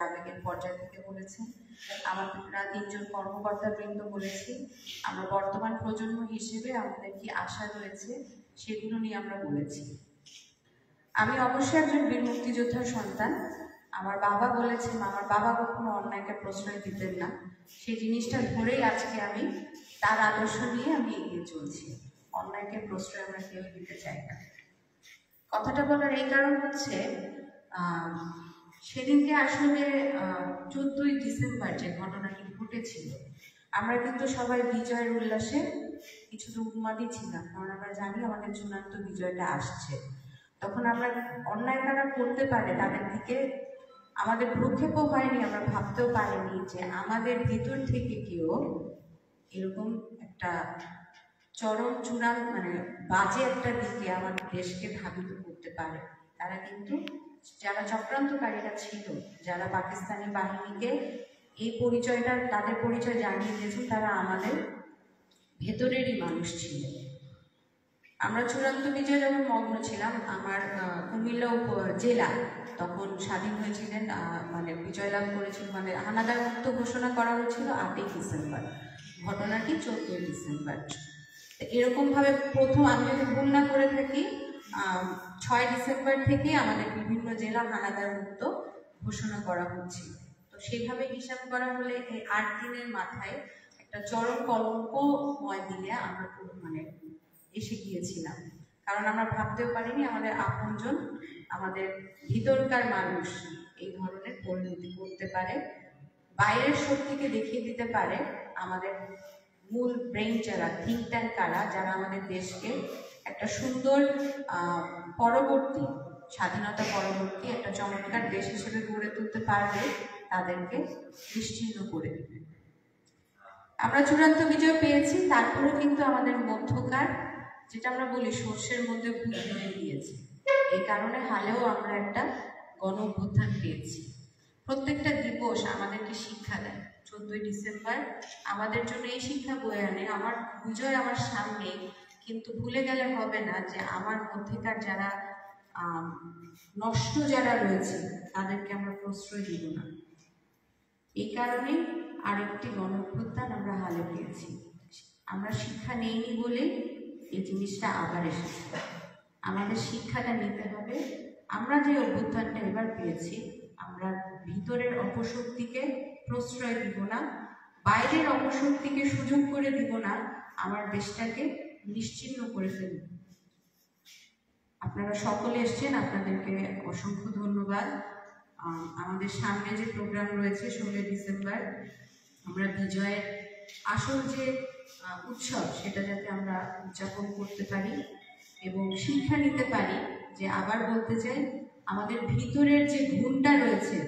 আবেগের পর্যায় থেকে বলেছেন, আমরা তিনজন কর্মকর্তাবৃন্দ বলেছি, আমরা বর্তমান প্রজন্ম হিসেবে আমাদের কি আশা রয়েছে সেগুলো নিয়ে আমরা বলেছি। আমি অবশ্যই একজন বীর মুক্তিযোদ্ধার সন্তান। আমার বাবা বলেছেন, আমার বাবা কখনো অন্যায়কে প্রশ্রয় দিতেন না, সেই জিনিসটা ধরেই আজকে আমি তার আদর্শ নিয়ে আমি এগিয়ে চলছি। অন্যায়কে প্রশ্রয় আমরা কেউ দিতে চাই না। কথাটা বলার এই কারণ হচ্ছে, সেদিনকে আসলে 14ই ডিসেম্বর যে ঘটনাটি ঘটেছিল, আমরা কিন্তু সবাই বিজয়ের উল্লাসে কিছুটা উন্মাদী ছিলাম, কারণ আমরা জানি আমাদের চূড়ান্ত বিজয়টা আসছে। তখন আমরা অন্যায় কারা করতে পারে তাদের দিকে আমাদের ভ্রুক্ষেপও হয়নি, আমরা ভাবতেও পারিনি যে আমাদের ভিতর থেকে কেউ এরকম একটা চরম চূড়ান্ত বাজে একটা দিকে আমাদের দেশকে ধাবিত করতে পারে। তারা কিন্তু যারা চক্রান্তকারীরা ছিল, যারা পাকিস্তানি বাহিনীকে এই পরিচয়টা তাদের পরিচয় জানিয়ে দিয়েছেন, তারা আমাদের ভেতরেরই মানুষ ছিল। আমরা চূড়ান্ত বিজয় যখন মগ্ন ছিলাম, আমার কুমিল্লা জেলা তখন স্বাধীন হয়েছিলেন, বিজয় লাভ করেছিল, হানাদার মুক্ত ঘোষণা করা হয়েছিল 8ই ডিসেম্বর, ঘটনাটি 14ই ডিসেম্বর। এরকমভাবে প্রথম, আমি যদি ভুল না করে থাকি, 6 ডিসেম্বর থেকে আমাদের বিভিন্ন জেলা হানাদার মুক্ত ঘোষণা করা হচ্ছিল। তো সেভাবে হিসাব করা হলে এই 8 দিনের মাথায় একটা চরম কলঙ্কময় দিনে আমরা এসে গিয়েছিলাম। কারণ আমরা ভাবতেও পারিনি আমাদের আপনজন, আমাদের ভিতরকার মানুষ এই ধরনের পরিণতি করতে পারে, বাইরের শক্তিকে দেখিয়ে দিতে পারে আমাদের মূল ব্রেইন যারা, থিঙ্ক ট্যাঙ্ক কারা, যারা আমাদের দেশকে একটা সুন্দর পরবর্তী স্বাধীনতা পরবর্তী একটা চমৎকার দেশ হিসেবে গড়ে তুলতে পারবে, তাদেরকে নিশ্চিহ্ন করে দেবে। আমরা চূড়ান্ত বিজয় পেয়েছি, তারপরেও কিন্তু আমাদের মধ্যকার, যেটা আমরা বলি সর্ষের মধ্যে ভুল হয়ে গিয়েছে, এই কারণে হালেও আমরা একটা গণ অভ্যুত্থান পেয়েছি। প্রত্যেকটা দিবস আমাদেরকে শিক্ষা দেয়। 14ই ডিসেম্বর আমাদের জন্য এই শিক্ষা বয়ে আনে, আমার বিজয় আমার সামনে, কিন্তু ভুলে গেলে হবে না যে আমার মধ্যেকার যারা নষ্ট যারা রয়েছে তাদেরকে আমরা প্রশ্রয় দিব না। এই কারণে আরেকটি গণ অভ্যুত্থান আমরা হালে পেয়েছি। আমরা শিক্ষা নেইনি বলে এই জিনিসটা আবার এসেছে। আমাদের শিক্ষাটা নিতে হবে। আমরা যে অভ্যুত্থানটা এবার পেয়েছি, আমরা ভিতরের অপশক্তিকে প্রশ্রয় দিব না, বাইরের অপশক্তিকে সুযোগ করে দিব না, আমার দেশটাকে নিশ্চিহ্ন করে ফেলব। আপনারা সকলে এসছেন, আপনাদেরকে অসংখ্য ধন্যবাদ। আমাদের সামনে যে প্রোগ্রাম রয়েছে 16 ডিসেম্বর, আমরা বিজয়ের আসল যে উৎসব সেটা যাতে আমরা উদযাপন করতে পারি এবং শিক্ষা নিতে পারি। যে আবার বলতে চাই, আমাদের ভিতরের যে ঘুমটা রয়েছে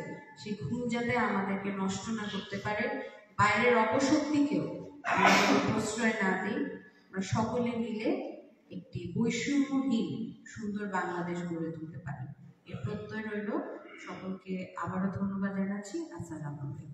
সেই ঘুম যাতে আমাদেরকে নষ্ট না করতে পারে, বাইরের অপশক্তিকেও আমাদের প্রশ্রয় না দিই, আমরা সকলে মিলে একটি বৈষম্যহীন সুন্দর বাংলাদেশ গড়ে তুলতে পারি। এর প্রত্যয় রইল। সকলকে আবারও ধন্যবাদ জানাচ্ছি। আসসালামু আলাইকুম।